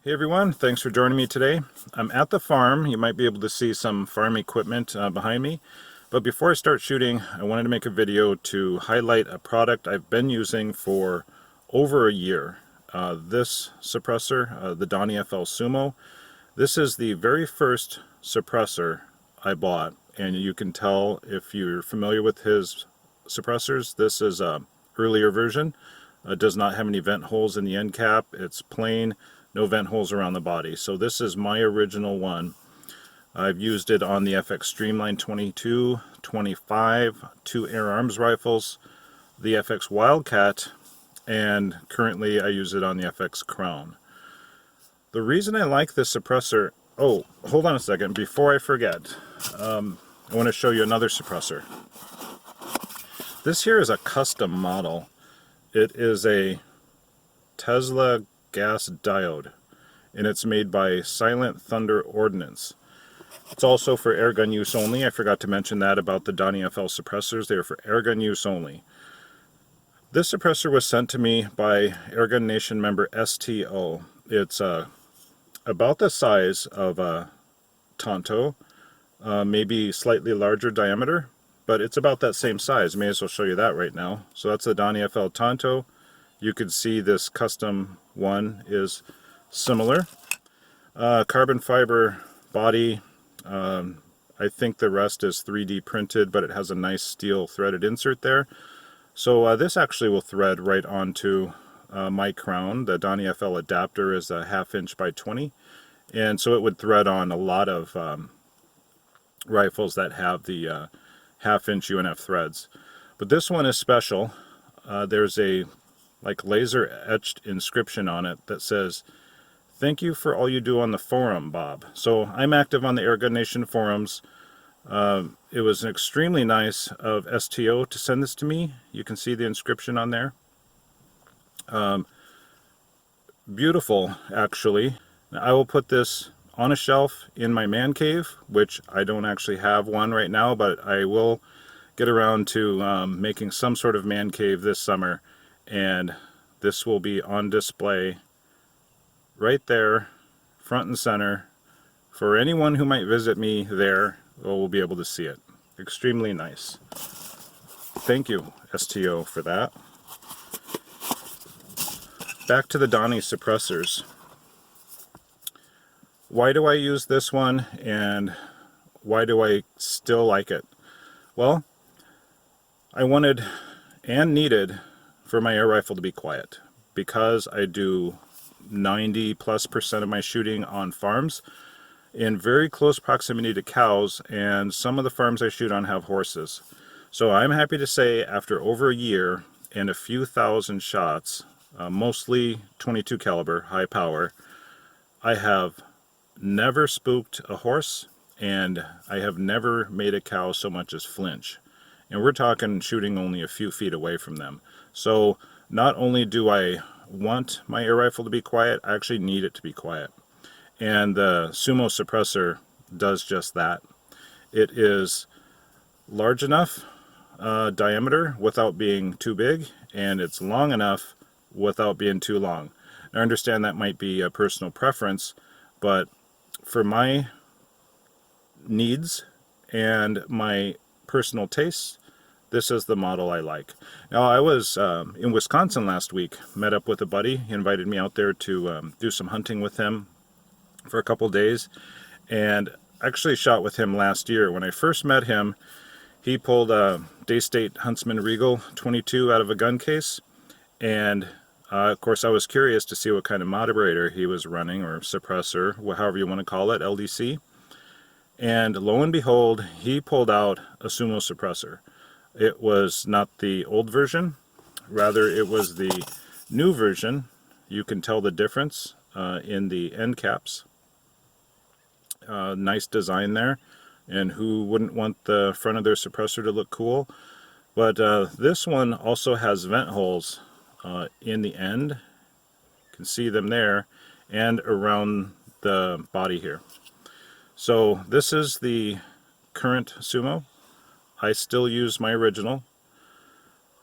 Hey everyone, thanks for joining me today. I'm at the farm. You might be able to see some farm equipment behind me. But before I start shooting, I wanted to make a video to highlight a product I've been using for over a year. This suppressor, the DonnyFL Sumo, this is the very first suppressor I bought. And you can tell if you're familiar with his suppressors, this is an earlier version. It does not have any vent holes in the end cap. It's plain, no vent holes around the body. So this is my original one. I've used it on the FX Streamline 22, 25, 2 Air Arms rifles, the FX Wildcat, and currently I use it on the FX Crown. The reason I like this suppressor, oh, hold on a second, before I forget, I want to show you another suppressor. This here is a custom model. It is a Tesla gas diode, and it's made by Silent Thunder Ordnance. It's also for airgun use only. I forgot to mention that about the DonnyFL suppressors. They are for airgun use only. This suppressor was sent to me by Airgun Nation member STO. It's about the size of a Tonto, maybe slightly larger diameter, but it's about that same size. May as well show you that right now. So that's the DonnyFL Tonto. You can see this custom one is similar. Carbon fiber body. I think the rest is 3D printed, but it has a nice steel threaded insert there. So this actually will thread right onto my crown. The DonnyFL adapter is a 1/2 inch by 20, and so it would thread on a lot of rifles that have the 1/2 inch UNF threads. But this one is special. There's a laser etched inscription on it that says, "Thank you for all you do on the forum, Bob." So I'm active on the Airgun Nation forums. It was extremely nice of STO to send this to me. You can see the inscription on there. Beautiful, actually. Now, I will put this on a shelf in my man cave, which I don't actually have one right now, but I will get around to making some sort of man cave this summer, and this will be on display right there, front and center, for anyone who might visit me there. Will be able to see it. Extremely nice. Thank you, STO, for that. Back to the Donny suppressors. Why do I use this one, and why do I still like it? Well, I wanted and needed for my air rifle to be quiet, because I do 90+% of my shooting on farms in very close proximity to cows, and some of the farms I shoot on have horses. So I'm happy to say, after over a year and a few thousand shots, mostly 22 caliber, high power, I have never spooked a horse, and I have never made a cow so much as flinch. And we're talking shooting only a few feet away from them. So not only do I want my air rifle to be quiet, I actually need it to be quiet. And the Sumo suppressor does just that. It is large enough diameter without being too big, and it's long enough without being too long. Now, I understand that might be a personal preference, but for my needs and my personal tastes, this is the model I like. Now, I was in Wisconsin last week, met up with a buddy. He invited me out there to do some hunting with him for a couple days, and actually shot with him last year. When I first met him, he pulled a Daystate Huntsman Regal 22 out of a gun case, and of course I was curious to see what kind of moderator he was running, or suppressor, however you want to call it, LDC. And lo and behold, he pulled out a Sumo suppressor. It was not the old version, rather it was the new version. You can tell the difference in the end caps. Nice design there, and who wouldn't want the front of their suppressor to look cool? But this one also has vent holes in the end. You can see them there, and around the body here. So this is the current Sumo. I still use my original.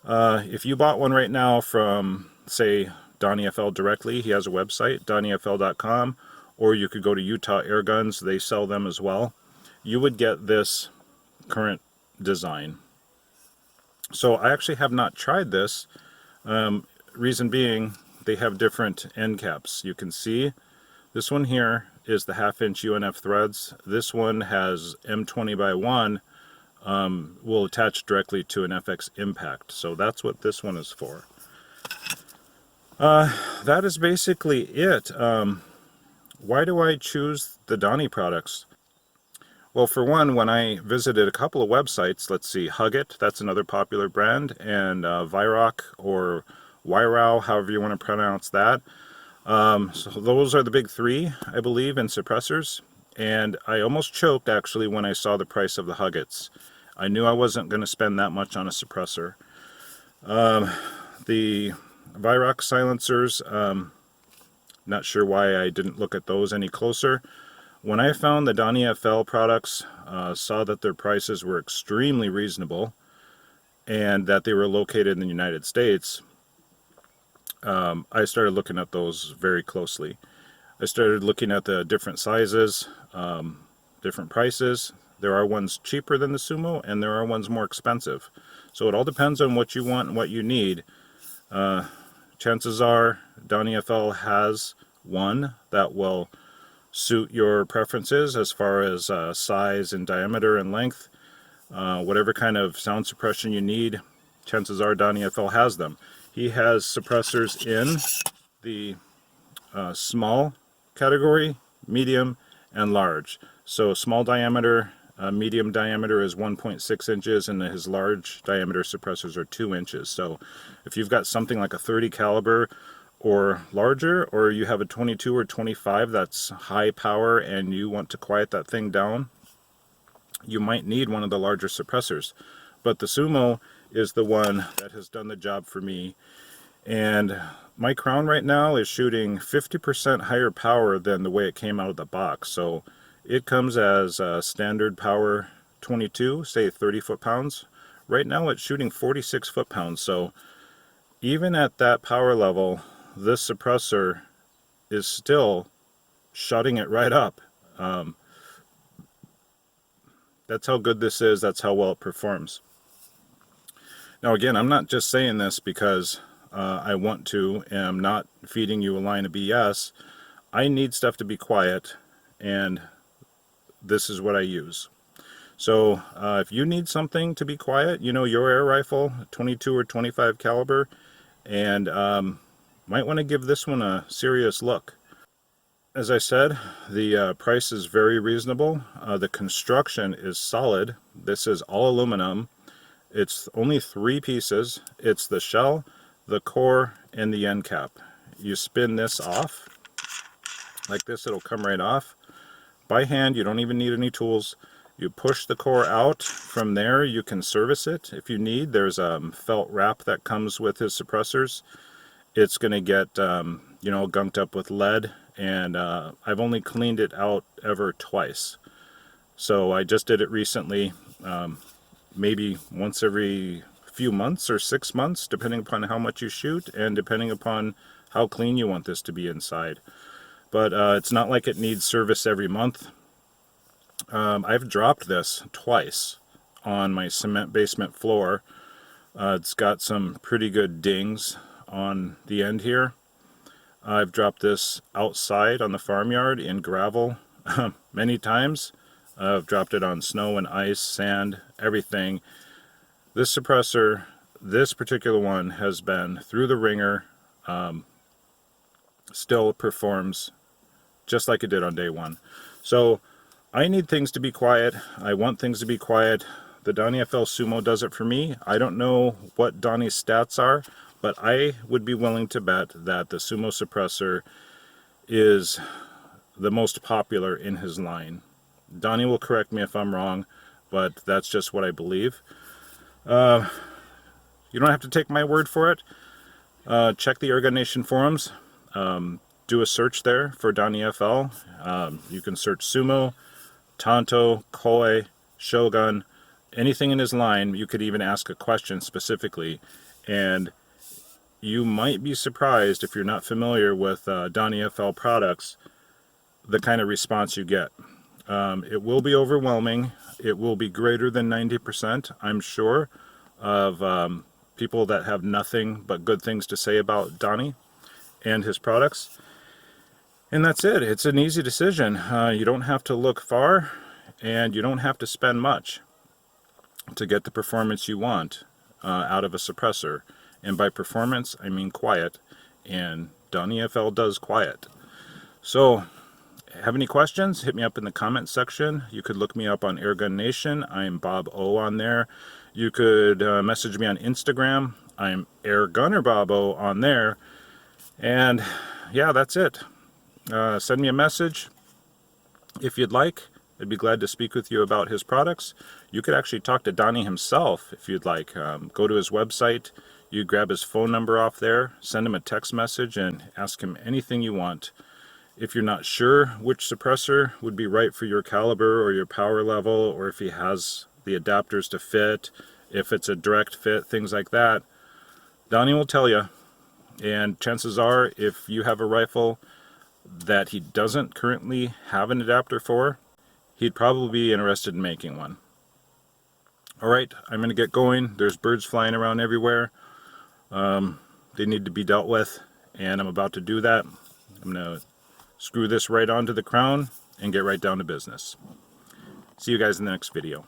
If you bought one right now from, say, DonnyFL directly. He has a website, DonnyFL.com, or you could go to Utah Air Guns. They sell them as well. You would get this current design. So I actually have not tried this. Reason being, they have different end caps. You can see this one here is the 1/2" UNF threads. This one has M20x1, will attach directly to an FX impact. So that's what this one is for. That is basically it. Why do I choose the Donny products? Well, for one, when I visited a couple of websites, let's see, Hug It, that's another popular brand, and Vyrock or Wyrow, however you want to pronounce that. So those are the big three, I believe, in suppressors. And I almost choked, actually, when I saw the price of the Hug It's. I knew I wasn't going to spend that much on a suppressor. The Vyrock silencers, not sure why I didn't look at those any closer. When I found the DonnyFL products, saw that their prices were extremely reasonable and that they were located in the United States, I started looking at those very closely. I started looking at the different sizes, different prices. There are ones cheaper than the Sumo and there are ones more expensive. So it all depends on what you want and what you need. Chances are DonnyFL has one that will suit your preferences as far as size and diameter and length. Whatever kind of sound suppression you need, chances are DonnyFL has them. He has suppressors in the small category, medium, and large. So small diameter, medium diameter is 1.6 inches, and his large diameter suppressors are 2 inches. So if you've got something like a 30 caliber or larger, or you have a 22 or 25 that's high power and you want to quiet that thing down, you might need one of the larger suppressors. But the Sumo is the one that has done the job for me. And my Crown right now is shooting 50% higher power than the way it came out of the box. So it comes as a standard power 22, say 30 foot-pounds. Right now it's shooting 46 foot-pounds. So even at that power level, this suppressor is still shutting it right up. That's how good this is. That's how well it performs. Now again, I'm not just saying this because I want to, and I'm not feeding you a line of BS. I need stuff to be quiet, and this is what I use. So if you need something to be quiet, you know, your air rifle, 22 or 25 caliber, and might want to give this one a serious look. As I said, the price is very reasonable. The construction is solid. This is all aluminum. It's only 3 pieces. It's the shell, the core, and the end cap. You spin this off like this, it'll come right off. By hand, you don't even need any tools. You push the core out. From there, you can service it if you need. There's a felt wrap that comes with his suppressors. It's going to get, you know, gunked up with lead, and I've only cleaned it out ever twice. So I just did it recently, maybe once every few months or 6 months, depending upon how much you shoot and depending upon how clean you want this to be inside. But it's not like it needs service every month. I've dropped this twice on my cement basement floor. It's got some pretty good dings on the end here. I've dropped this outside on the farmyard in gravel many times. I've dropped it on snow and ice, sand, everything. This suppressor, this particular one, has been through the ringer. Still performs just like it did on day one. So I need things to be quiet. I want things to be quiet. The DonnyFL Sumo does it for me. I don't know what Donny's stats are, but I would be willing to bet that the Sumo suppressor is the most popular in his line. Donny will correct me if I'm wrong, but that's just what I believe. You don't have to take my word for it. Check the Airgun Nation forums. Do a search there for DonnyFL. You can search Sumo, Tonto, Koi, Shogun, anything in his line. You could even ask a question specifically, and you might be surprised, if you're not familiar with DonnyFL products, the kind of response you get. It will be overwhelming. It will be greater than 90%, I'm sure, of people that have nothing but good things to say about Donny and his products. And that's it. It's an easy decision. You don't have to look far, and you don't have to spend much to get the performance you want out of a suppressor. And by performance, I mean quiet, and DonnyFL does quiet. So, have any questions? Hit me up in the comment section. You could look me up on Airgun Nation. I'm Bob O on there. You could message me on Instagram. I'm Airgunner Bob O on there. And yeah, that's it. Send me a message if you'd like. I'd be glad to speak with you about his products. You could actually talk to Donny himself if you'd like. Go to his website. You grab his phone number off there, send him a text message, and ask him anything you want. If you're not sure which suppressor would be right for your caliber or your power level, or if he has the adapters to fit, if it's a direct fit, things like that, Donny will tell you. And chances are, if you have a rifle that he doesn't currently have an adapter for, he'd probably be interested in making one. Alright, I'm going to get going. There's birds flying around everywhere. They need to be dealt with, and I'm about to do that. I'm going to screw this right onto the crown and get right down to business. See you guys in the next video.